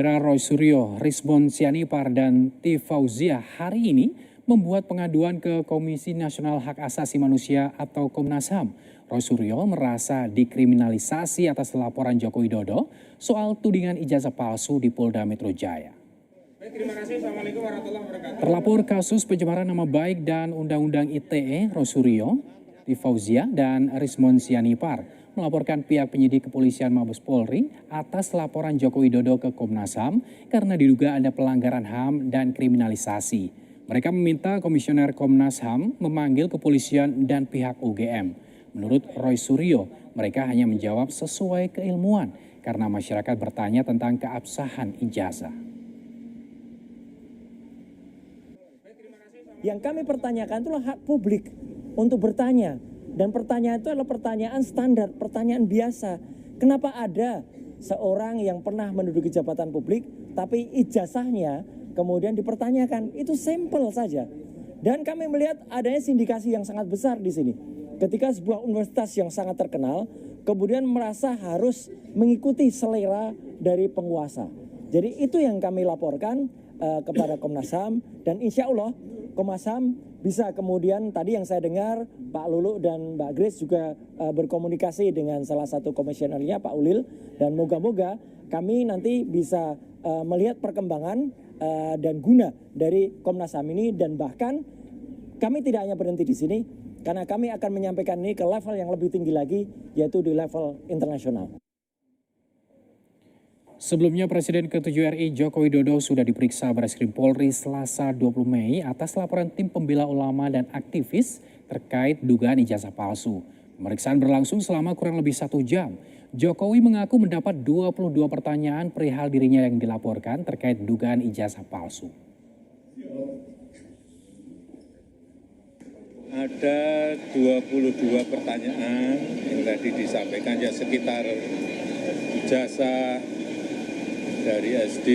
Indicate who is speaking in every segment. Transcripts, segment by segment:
Speaker 1: Roy Suryo, Rizbon Sianipar, dan T. Fauzia hari ini membuat pengaduan ke Komisi Nasional Hak Asasi Manusia atau Komnas HAM. Roy Suryo merasa dikriminalisasi atas laporan Joko Widodo soal tudingan ijazah palsu di Polda Metro Jaya.
Speaker 2: Terima kasih. Assalamualaikum warahmatullahi wabarakatuh.
Speaker 1: Terlapor kasus pencemaran nama baik dan Undang-Undang ITE, Roy Suryo, T. Fauzia, dan Rizbon Sianipar melaporkan pihak penyidik kepolisian Mabes Polri atas laporan Joko Widodo ke Komnas HAM karena diduga ada pelanggaran HAM dan kriminalisasi. Mereka meminta Komisioner Komnas HAM memanggil kepolisian dan pihak UGM. Menurut Roy Suryo, mereka hanya menjawab sesuai keilmuan karena masyarakat bertanya tentang keabsahan ijazah.
Speaker 3: Yang kami pertanyakan itulah hak publik untuk bertanya. Dan pertanyaan itu adalah pertanyaan standar, pertanyaan biasa. Kenapa ada seorang yang pernah menduduki jabatan publik, tapi ijazahnya kemudian dipertanyakan? Itu sampel saja. Dan kami melihat adanya sindikasi yang sangat besar di sini. Ketika sebuah universitas yang sangat terkenal, kemudian merasa harus mengikuti selera dari penguasa. Jadi itu yang kami laporkan kepada Komnas HAM, dan insya Allah Komnas HAM bisa kemudian tadi yang saya dengar Pak Lulu dan Mbak Grace juga berkomunikasi dengan salah satu komisionernya Pak Ulil, dan moga-moga kami nanti bisa melihat perkembangan dan guna dari Komnas HAM ini, dan bahkan kami tidak hanya berhenti di sini karena kami akan menyampaikan ini ke level yang lebih tinggi lagi, yaitu di level internasional.
Speaker 1: Sebelumnya Presiden ke-7 RI Joko Widodo sudah diperiksa Barreskrim Polri Selasa 20 Mei atas laporan tim pembela ulama dan aktivis terkait dugaan ijazah palsu. Pemeriksaan berlangsung selama kurang lebih 1 jam. Jokowi mengaku mendapat 22 pertanyaan perihal dirinya yang dilaporkan terkait dugaan ijazah palsu.
Speaker 4: Ada 22 pertanyaan yang tadi disampaikan, ya sekitar ijazah dari SD,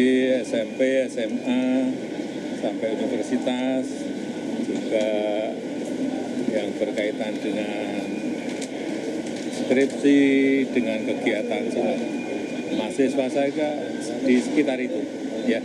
Speaker 4: SMP, SMA, sampai universitas, juga yang berkaitan dengan skripsi, dengan kegiatan saat mahasiswa saya di sekitar itu. Ya.